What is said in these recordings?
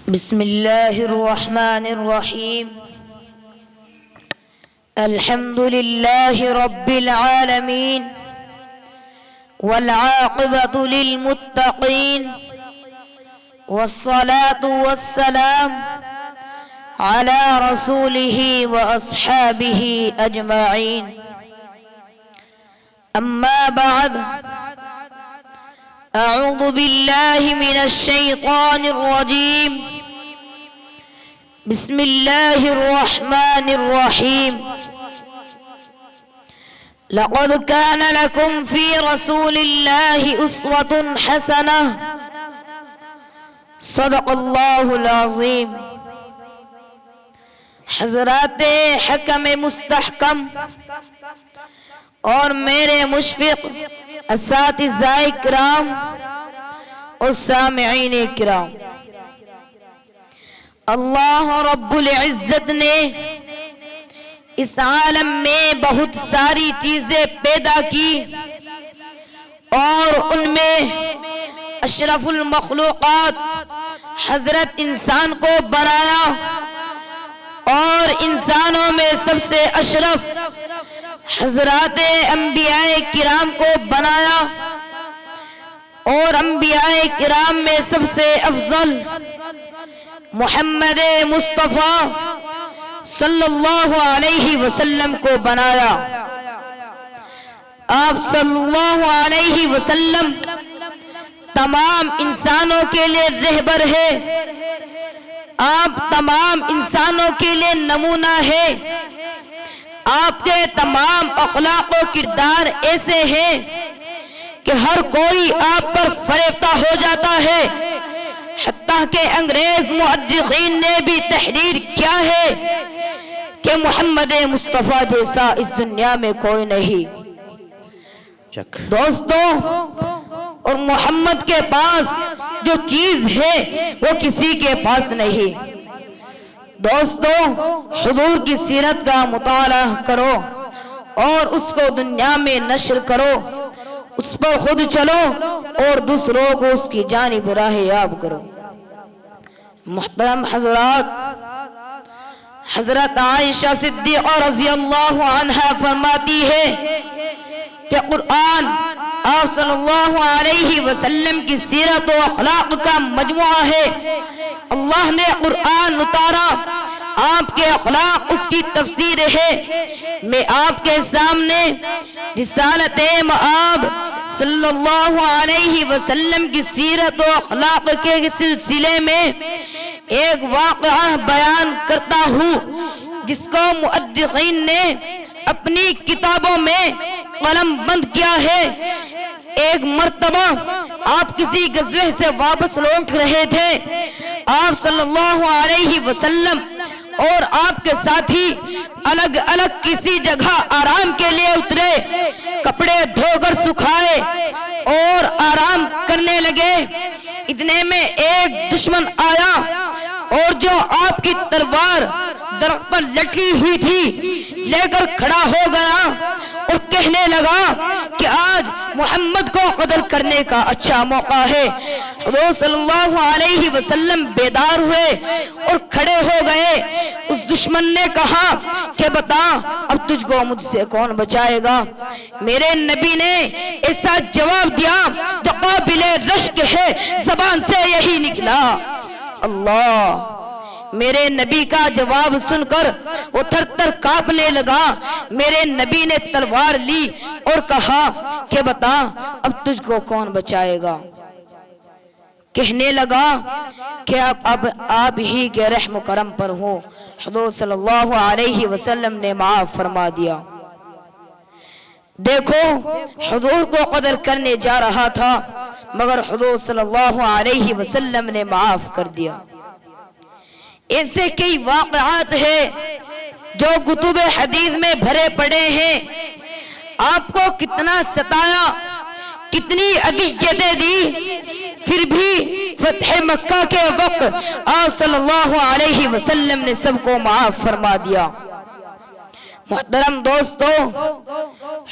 بسم الله الرحمن الرحيم. الحمد لله رب العالمين والعاقبة للمتقين والصلاة والسلام على رسوله وأصحابه أجمعين. أما بعد، أعوذ بالله من الشيطان الرجيم. بسم الله الرحمن الرحيم. لقد كان لكم في رسول الله أسوة حسنة. صدق اللہ العظیم. حضرات حکم مستحکم اور میرے مشفق اساتذہ کرام اور سامعین کرام، اللہ رب العزت نے اس عالم میں بہت ساری چیزیں پیدا کی اور ان میں اشرف المخلوقات حضرت انسان کو بنایا، اور انسانوں میں سب سے اشرف حضرات انبیاء کرام کو بنایا، اور انبیاء کرام میں سب سے افضل محمد مصطفیٰ صلی اللہ علیہ وسلم کو بنایا. آپ صلی اللہ علیہ وسلم تمام انسانوں کے لیے رہبر ہے، آپ تمام انسانوں کے لیے نمونہ ہے. آپ کے تمام اخلاق و کردار ایسے ہیں کہ ہر کوئی آپ پر فریفتہ ہو جاتا ہے. حتیٰ کہ انگریز مؤرخین نے بھی تحریر کیا ہے کہ محمد مصطفیٰ جیسا اس دنیا میں کوئی نہیں. دوستو، اور محمد کے پاس جو چیز ہے وہ کسی کے پاس نہیں. دوستو، حضور کی سیرت کا مطالعہ کرو اور اس کو دنیا میں نشر کرو، اس پر خود چلو اور دوسروں کو اس کی جانب راہ یاب کرو. محترم حضرات، حضرت عائشہ صدیقہ رضی اللہ عنہا فرماتی ہے کہ قرآن آپ صلی اللہ علیہ وسلم کی سیرت و اخلاق کا مجموعہ ہے. اللہ نے قرآن اتارا، آپ کے اخلاق اس کی تفسیر ہے. میں آپ کے سامنے رسالت مآب صلی اللہ علیہ وسلم کی سیرت و اخلاق کے سلسلے میں ایک واقعہ بیان کرتا ہوں جس کو مؤرخین نے اپنی کتابوں میں قلم بند کیا ہے. ایک مرتبہ آپ کسی غزوے سے واپس لوٹ رہے تھے. آپ صلی اللہ علیہ وسلم اور آپ کے ساتھی الگ الگ کسی جگہ آرام کے لیے اترے، کپڑے دھو کر سکھائے اور آرام کرنے لگے. اتنے میں ایک دشمن آیا اور جو آپ کی تلوار درخت پر لٹکی ہوئی تھی لے کر کھڑا ہو گیا اور کہنے لگا کہ آج محمد کو قتل کرنے کا اچھا موقع ہے. حضور صلی اللہ علیہ وسلم بیدار ہوئے اور کھڑے ہو گئے. اس دشمن نے کہا کہ بتا اب تجھ کو مجھ سے کون بچائے گا. میرے نبی نے ایسا جواب دیا جو قابل رشک ہے، زبان سے یہی نکلا. اللہ، میرے نبی کا جواب سن کر وہ تھر تھر کانپنے لگا. میرے نبی نے تلوار لی اور کہا کہ بتا اب تجھ کو کون بچائے گا. کہنے لگا کہ اب آپ ہی کے رحم و کرم پر ہو. حضور صلی اللہ علیہ وسلم نے معاف فرما دیا. دیکھو، حضور کو قتل کرنے جا رہا تھا مگر حضور صلی اللہ علیہ وسلم نے معاف کر دیا. ایسے کئی واقعات ہیں جو کتب حدیث میں بھرے پڑے ہیں. آپ کو کتنا ستایا، کتنی اذیتیں دی، پھر بھی فتح مکہ کے وقت آپ صلی اللہ علیہ وسلم نے سب کو معاف فرما دیا. محترم دوستو،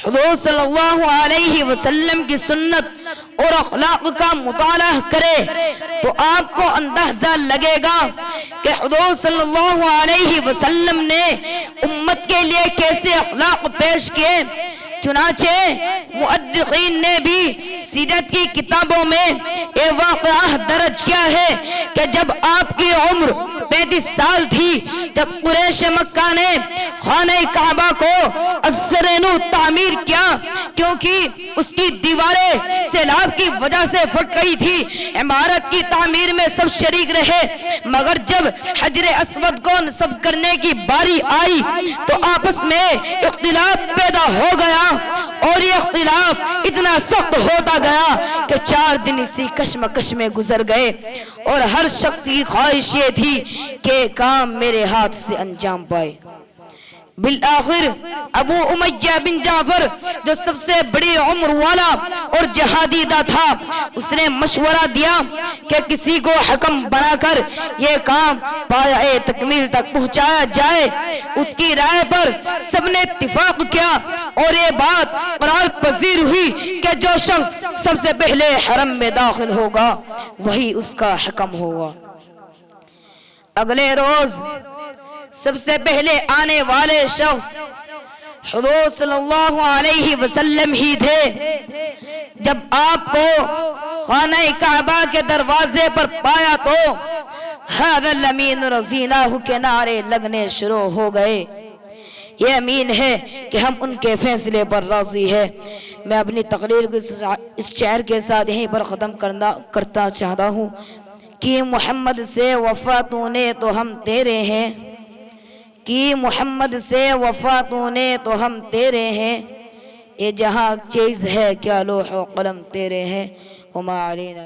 حضور صلی اللہ علیہ وسلم کی سنت اور اخلاق کا مطالعہ کرے تو تو آپ کو اندازہ لگے گا کہ حضور صلی اللہ علیہ وسلم نے امت کے لیے کیسے اخلاق پیش کیے۔ چنانچہ مؤرخین نے بھی سیرت کی کتابوں میں یہ واقعہ درج کیا ہے کہ جب آپ کی عمر 35 سال تھی تب قریش مکہ نے خانہ کعبہ کو ازرینو تعمیر کیا، کیونکہ اس کی دیواریں سیلاب کی وجہ سے پھٹ گئی تھی۔ عمارت کی تعمیر میں سب شریک رہے، مگر جب حجر اسود کو نصب کرنے کی باری آئی تو آپس میں اختلاف پیدا ہو گیا، اور یہ اختلاف اتنا سخت ہوتا گیا کہ 4 دن اسی کشمکش میں گزر گئے، اور ہر شخص کی خواہش یہ تھی کہ کام میرے ہاتھ سے انجام پائے۔ بالآخر ابو امیہ بن جعفر جو سب سے بڑی عمر والا اور جہادیدہ تھا، اس نے مشورہ دیا کہ کسی کو حکم بنا کر یہ کام پایہ تکمیل تک پہنچایا جائے۔ اس کی رائے پر سب نے اتفاق کیا اور یہ بات قرار پذیر ہوئی کہ جو شخص سب سے پہلے حرم میں داخل ہوگا وہی اس کا حکم ہوگا۔ اگلے روز سب سے پہلے آنے والے شخص حضور صلی اللہ علیہ وسلم ہی تھے۔ جب آپ کو خانہ کعبہ کے دروازے پر پایا تو ھذا الامین رضیناہ کے نعرے لگنے شروع ہو گئے۔ یہ امین ہے کہ ہم ان کے فیصلے پر راضی ہیں۔ میں اپنی تقریر کو اس شعر کے ساتھ یہیں پر ختم کرتا چاہتا ہوں کہ محمد سے وفا تو نے تو ہم تیرے ہیں، کہ محمد سے وفا تو نے تو ہم تیرے ہیں، یہ جہاں چیز ہے کیا لوح و قلم تیرے ہیں، وما علینا